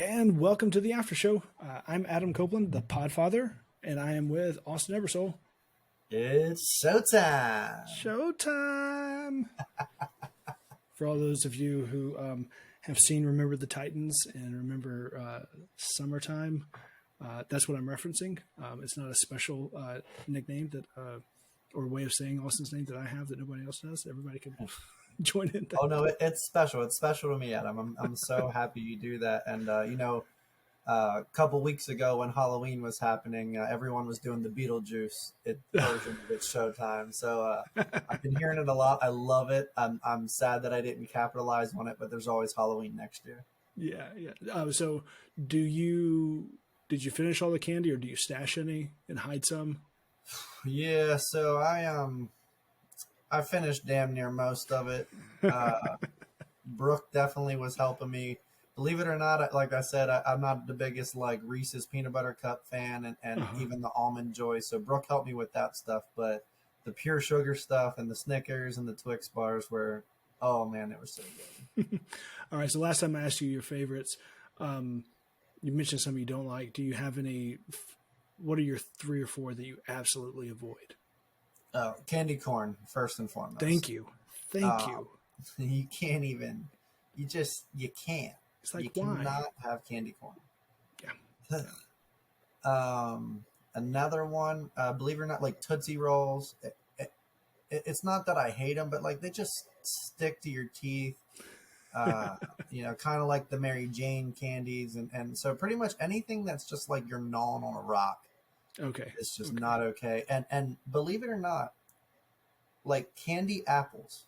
And welcome to the after show. I'm Adam Copeland, the Podfather, and I am with Austin Ebersole. It's showtime. Showtime! For all those of you who have seen Remember the Titans and remember Summertime, that's what I'm referencing. It's not a special nickname that or way of saying Austin's name that I have that nobody else does. Everybody can join in. Oh no, it's special. It's special to me, Adam. I'm so happy you do that. And a couple weeks ago when Halloween was happening, everyone was doing the Beetlejuice version of It's Showtime. So I've been hearing it a lot. I love it. I'm sad that I didn't capitalize on it, but there's always Halloween next year. Yeah. So, did you finish all the candy, or do you stash any and hide some? Yeah. So I finished damn near most of it. Brooke definitely was helping me. Believe it or not, like I said, I'm not the biggest like Reese's peanut butter cup fan, and even the almond joy. So Brooke helped me with that stuff, but the pure sugar stuff and the Snickers and the Twix bars were, oh man, it was so good. All right. So last time I asked you your favorites, you mentioned some you don't like. Do you have any? What are your three or four that you absolutely avoid? Candy corn first and foremost. Thank you. You can't even. You can't. It's like, you why? cannot have candy corn. Yeah. Another one, believe it or not, like Tootsie Rolls. It's not that I hate them, but like they just stick to your teeth. Kind of like the Mary Jane candies, and so pretty much anything that's just like you're gnawing on a rock. Okay. It's just not okay. And believe it or not, like candy apples.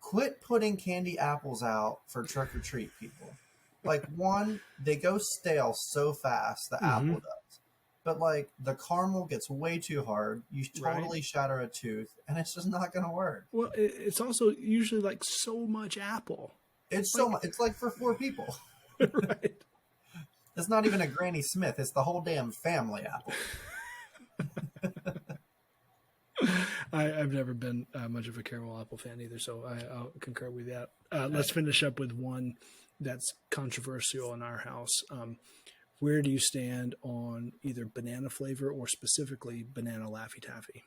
Quit putting candy apples out for trick or treat, people. Like one, they go stale so fast, the apple does. But like the caramel gets way too hard. You totally shatter a tooth, and it's just not going to work. Well, it's also usually like so much apple. It's so much. It's like for four people. Right. It's not even a Granny Smith. It's the whole damn family apple. I've never been much of a caramel apple fan either, so I'll concur with that. Let's finish up with one that's controversial in our house. Where do you stand on either banana flavor or specifically banana Laffy Taffy?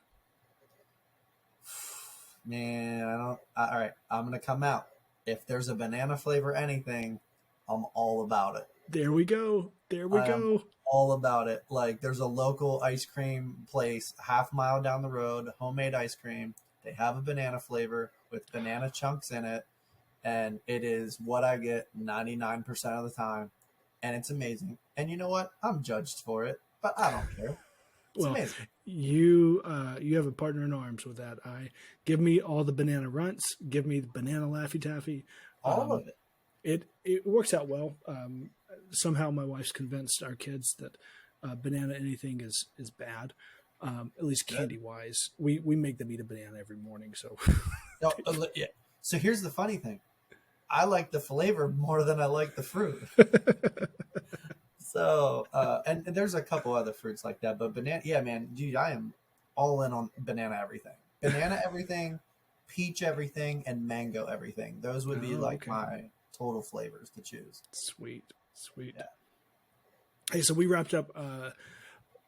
Man, I don't. All right, I'm gonna come out. If there's a banana flavor anything, I'm all about it. There we go. All about it. Like there's a local ice cream place half mile down the road, homemade ice cream. They have a banana flavor with banana chunks in it, and it is what I get 99% of the time, and it's amazing. And you know what? I'm judged for it, but I don't care. It's amazing. You have a partner in arms with that. Give me all the banana runts, give me the banana Laffy Taffy. All of it. It works out well. Somehow my wife's convinced our kids that banana anything is bad, at least candy wise. We make them eat a banana every morning. So, yeah. So here's the funny thing: I like the flavor more than I like the fruit. So, and there's a couple other fruits like that, but banana, yeah, man, dude, I am all in on banana everything, peach everything, and mango everything. Those would be my total flavors to choose. Sweet. Yeah. Hey, so we wrapped up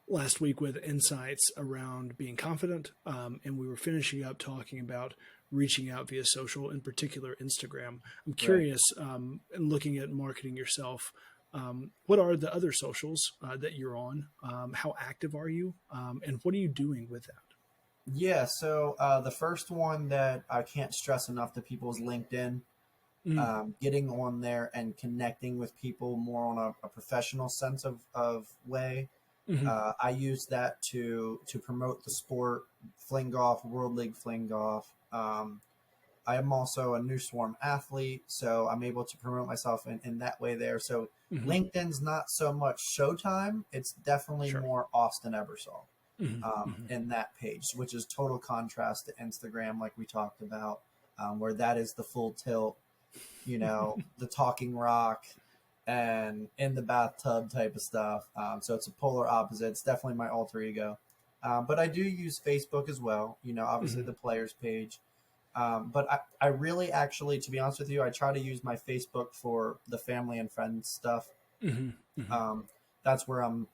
last week with insights around being confident, and we were finishing up talking about reaching out via social, in particular Instagram. I'm curious, in looking at marketing yourself, what are the other socials that you're on? How active are you? And what are you doing with that? Yeah, so the first one that I can't stress enough to people is LinkedIn. Getting on there and connecting with people more on a professional sense of way. I use that to promote the sport, fling golf, World League fling golf. I am also a New Swarm athlete, so I'm able to promote myself in that way there. So LinkedIn's not so much Showtime. It's definitely more Austin Ebersole in that page, which is total contrast to Instagram, like we talked about, where that is the full tilt, the talking rock and in the bathtub type of stuff. So it's a polar opposite. It's definitely my alter ego. But I do use Facebook as well, obviously the players page. But I really actually, to be honest with you, I try to use my Facebook for the family and friends stuff. Hmm. Hmm. That's where I'm,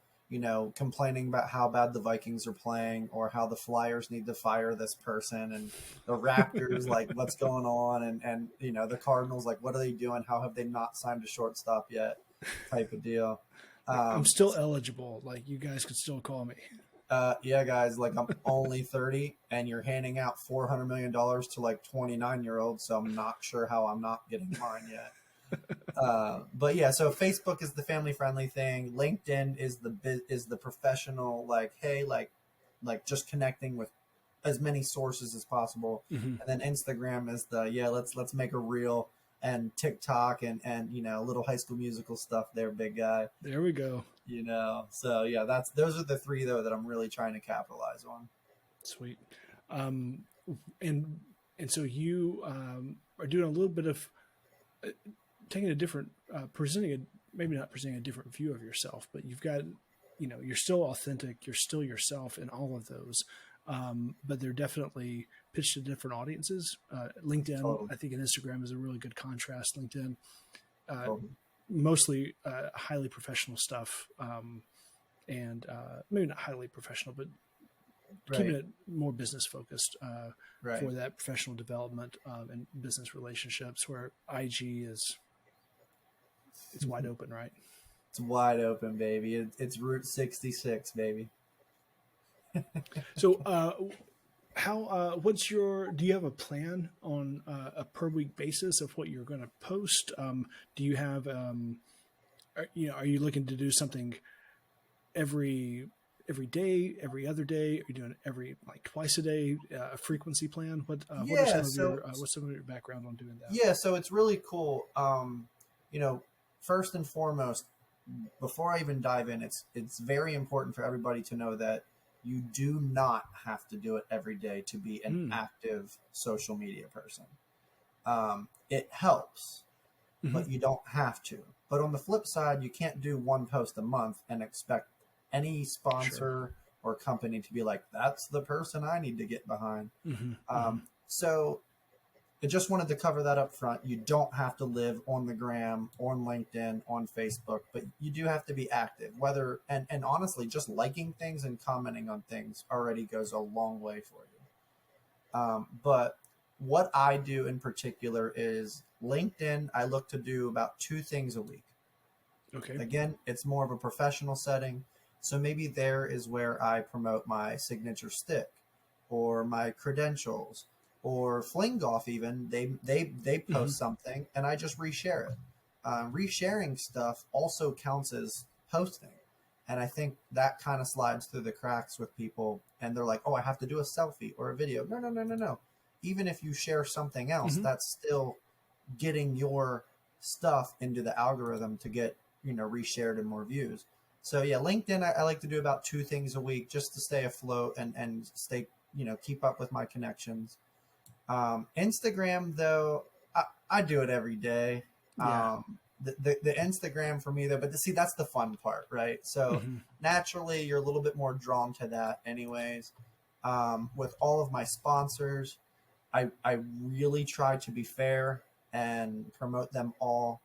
complaining about how bad the Vikings are playing, or how the Flyers need to fire this person, and the Raptors, like, what's going on, and the Cardinals, like, what are they doing? How have they not signed a shortstop yet? Type of deal. I'm Um, still eligible. Like, you guys could still call me. yeah, guys, like, I'm only 30, and you're handing out $400 million to like 29-year-olds, so I'm not sure how I'm not getting mine yet. But yeah, so Facebook is the family friendly thing. LinkedIn is the professional, like, hey, like just connecting with as many sources as possible. Hmm. And then Instagram is the, yeah, let's make a reel, and TikTok, and little High School Musical stuff there, big guy. There we go. So yeah, those are the three though that I'm really trying to capitalize on. Sweet. Um, and so you are doing a little bit of uh, taking a different, presenting a, maybe not presenting a different view of yourself, but you've got, you're still authentic, you're still yourself in all of those. But they're definitely pitched to different audiences. LinkedIn, Totally. I think, and Instagram is a really good contrast. LinkedIn, uh, Totally. mostly highly professional stuff, and maybe not highly professional, but keeping Right. it more business focused Right. for that professional development and business relationships. Where IG is, it's wide open, right? It's wide open, baby. It's Route 66, baby. So, how? What's your? Do you have a plan on a per week basis of what you're going to post? Do you have? Are you looking to do something every day, every other day? Are you doing every like twice a day? A frequency plan? What are Yeah. some of So your what's some of your background on doing that? Yeah, so it's really cool. You know, first and foremost, before I even dive in, it's very important for everybody to know that you do not have to do it every day to be an Mm. active social media person. It helps, Hmm. but you don't have to. But on the flip side, you can't do one post a month and expect any Sure. sponsor or company to be like, "That's the person I need to get behind." Hmm. Hmm. So I just wanted to cover that up front. You don't have to live on the gram, on LinkedIn, on Facebook, but you do have to be active. Whether and honestly, just liking things and commenting on things already goes a long way for you. But what I do in particular is LinkedIn. I look to do about two things a week. Okay. Again, it's more of a professional setting. So maybe there is where I promote my signature stick, or my credentials, or Fling Golf even. They Hmm. post something and I just reshare it. Resharing stuff also counts as posting. And I think that kind of slides through the cracks with people, and they're like, "Oh, I have to do a selfie or a video." No, no, no, no, no. Even if you share something else, Hmm. that's still getting your stuff into the algorithm to get reshared and more views. So yeah, LinkedIn, I like to do about two things a week just to stay afloat, and stay, keep up with my connections. Instagram though, I do it every day. Yeah. The Instagram for me though, but see, that's the fun part, right? So Hmm. naturally you're a little bit more drawn to that anyways. With all of my sponsors, I really try to be fair and promote them all.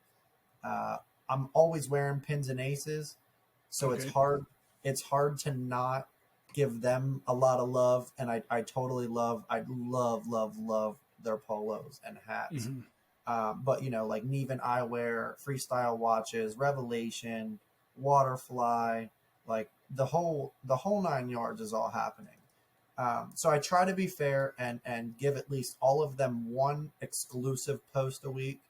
Uh, I'm always wearing pins and aces, so Okay. It's hard to not give them a lot of love, and I totally I love their polos and hats. Hmm. But like Neven Eyewear, Freestyle Watches, Revelation, Waterfly, like the whole 9 yards is all happening. So I try to be fair, and give at least all of them one exclusive post a week,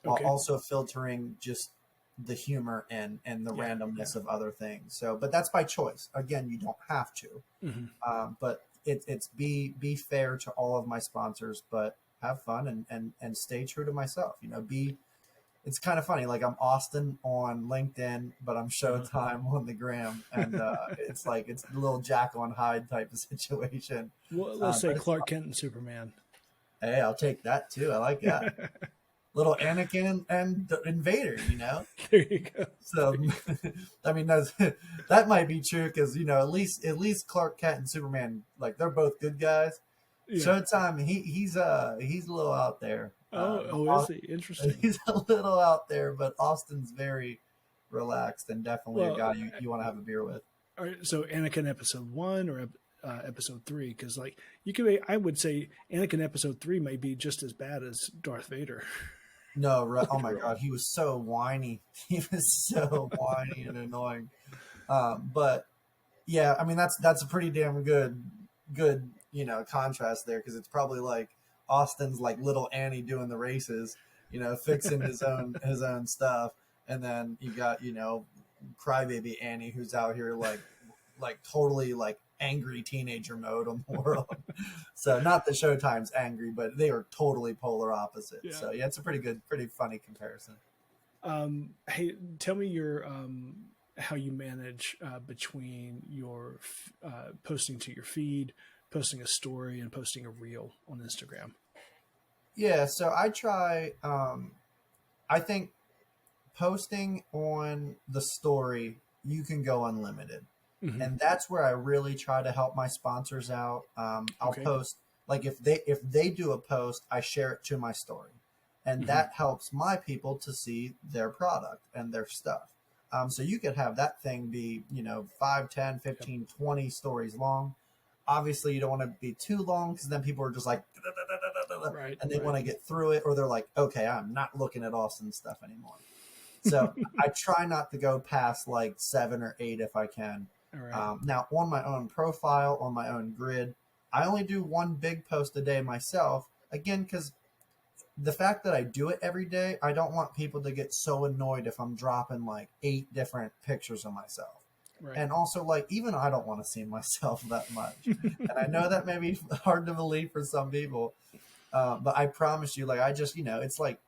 while Okay. also filtering just the humor and the Yeah. Yeah. randomness of other things. So, but that's by choice. Again, you don't have to. Hmm. But it's be fair to all of my sponsors, but have fun, and stay true to myself. Be It's kind of funny. Like, I'm Austin on LinkedIn, but I'm Uh-huh. Showtime on the gram, and it's like it's a little Jack on Hyde type of situation. Well, let's say But it's Clark Kent and Superman. Hey, I'll take that too. I like that. There Little Anakin and the Invader, you know. you go. So, I mean, that might be true because at least Clark Kent and Superman, like, they're both good guys. Yeah. Showtime, he's a little out there. Oh, is he? Interesting. He's a little out there, but Austin's very relaxed, and definitely a Well, guy you want to have a beer with. all right, so Anakin episode 1 or episode 3? Because like you could, I would say Anakin episode 3 might be just as bad as Darth Vader. No, right. Oh my Literally. God, he was so whiny. He was so whiny and annoying. But yeah, I mean that's a pretty damn good contrast there, because it's probably like Austin's like little Annie doing the races, fixing his own stuff, and then you got crybaby Annie who's out here like totally like angry teenager mode on the world. So not that Showtime's angry, but they are totally polar opposites. Yeah. So yeah, it's a pretty funny comparison. Hey, tell me your how you manage between your posting to your feed, posting a story, and posting a reel on Instagram. Yeah, so I try. I think posting on the story, you can go unlimited. Mm-hmm. And that's where I really try to help my sponsors out. I'll Okay. post, like if they do a post, I share it to my story, and Mm-hmm. that helps my people to see their product and their stuff. So you could have that thing be 5, 10, 15, 20 stories long. Obviously you don't want to be too long, because then people are just like Right, and they right. want to get through it, or they're like, okay, I'm not looking at Austin's stuff anymore. So I try not to go past like 7 or 8 if I can. All right. Now, on my own profile, on my own grid, I only do one big post a day myself. Again, because the fact that I do it every day, I don't want people to get so annoyed if I'm dropping like 8 different pictures of myself. Right. And also, like, even I don't want to see myself that much. And I know that may be hard to believe for some people, but I promise you, like, I just, it's like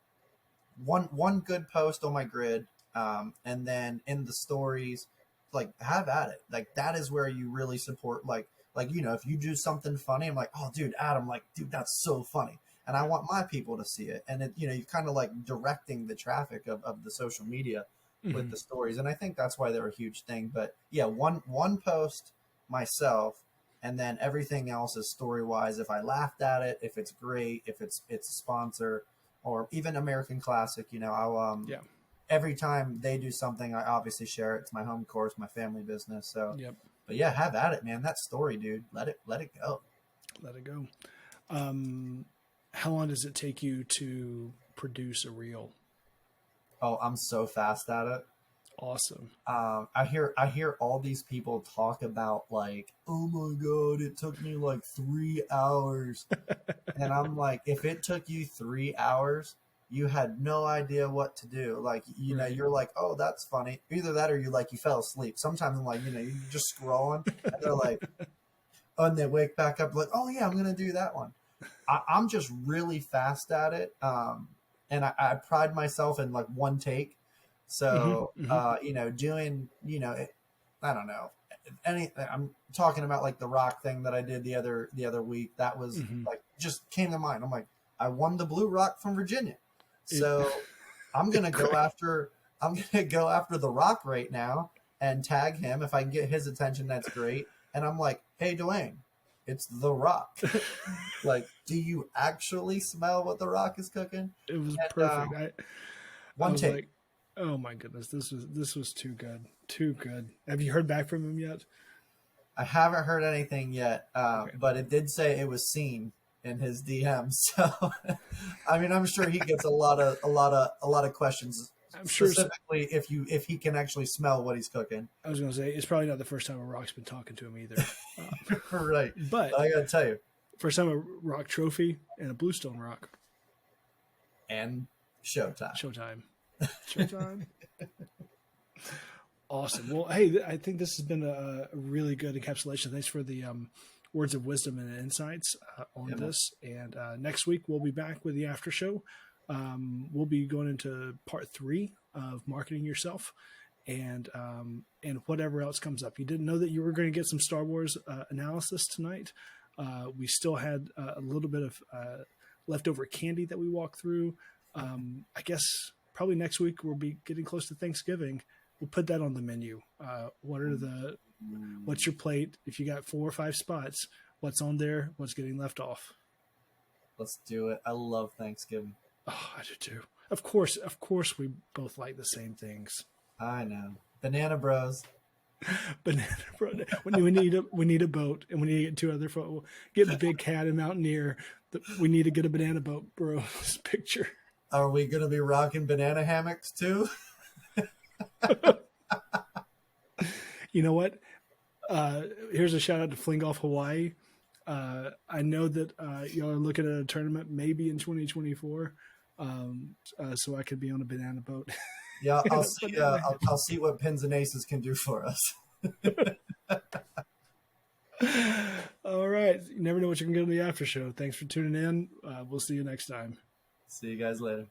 one good post on my grid, and then in the stories, like, have at it. Like, that is where you really support, like if you do something funny, I'm like, oh dude, Adam, like, dude, that's so funny, and I want my people to see it. And it, you're kind of like directing the traffic of the social media with Mm-hmm. the stories, and I think that's why they're a huge thing. But yeah, one post myself, and then everything else is story wise. If I laughed at it, if it's great, if it's a sponsor, or even American Classic, I'll Yeah. every time they do something, I obviously share it. It's my home course, my family business. So, Yep. but yeah, have at it, man. That story, dude. Let it go. Let it go. How long does it take you to produce a reel? Oh, I'm so fast at it. Awesome. I hear all these people talk about like, oh my god, it took me like 3 hours, and I'm like, if it took you 3 hours, you had no idea what to do. Like, Right. you're like, oh, that's funny. Either that, or you fell asleep. Sometimes I'm like, you're just scrolling, and they're like, oh, and they wake back up like, oh yeah, I'm gonna do that one. I'm just really fast at it, and I pride myself in like one take. So, Mm-hmm. Mm-hmm. doing, I don't know, I'm talking about like the rock thing that I did the other week. That was Mm-hmm. like, just came to mind. I'm like, I won the blue rock from Virginia. It, So I'm going to go after, the rock right now and tag him. If I can get his attention, that's great. And I'm like, hey, Dwayne, it's the rock. Like, do you actually smell what the rock is cooking? it was And, perfect. I one was take. like, oh my goodness, this was too good, too good. Have you heard back from him yet? I haven't heard anything yet, Okay. but it did say it was seen in his DM. So, I mean, I'm sure he gets a lot of questions, I'm sure. specifically if he can actually smell what he's cooking. I was going to say it's probably not the first time a rock's been talking to him either. Right, But but I gotta tell you, first time a rock trophy and a bluestone rock. and Showtime. Showtime. Showtime. Awesome. Well, hey, I think this has been a really good encapsulation. Thanks for the words of wisdom and insights on Yeah, man. this. And next week we'll be back with the after show. We'll be going into part 3 of marketing yourself, and whatever else comes up. You didn't know that you were going to get some Star Wars analysis tonight. We still had a little bit of leftover candy that we walked through. I guess probably next week we'll be getting close to Thanksgiving. We'll put that on the menu. What's your plate? If you got 4 or 5 spots, what's on there? What's getting left off? Let's do it. I love Thanksgiving. Oh, I do too. Of course, we both like the same things. I know. Banana Bros. Banana bro. We need a boat, and we need to get two other folks. Get Big Cat and Mountaineer. We need to get a banana boat bros picture. Are we going to be rocking banana hammocks too? You know what? Here's a shout out to Fling Off Hawaii. I know that y'all are looking at a tournament maybe in 2024, so I could be on a banana boat. Yeah, I'll see. I'll see what Pins and Aces can do for us. All right. You never know what you can get on the after show. Thanks for tuning in. We'll see you next time. See you guys later.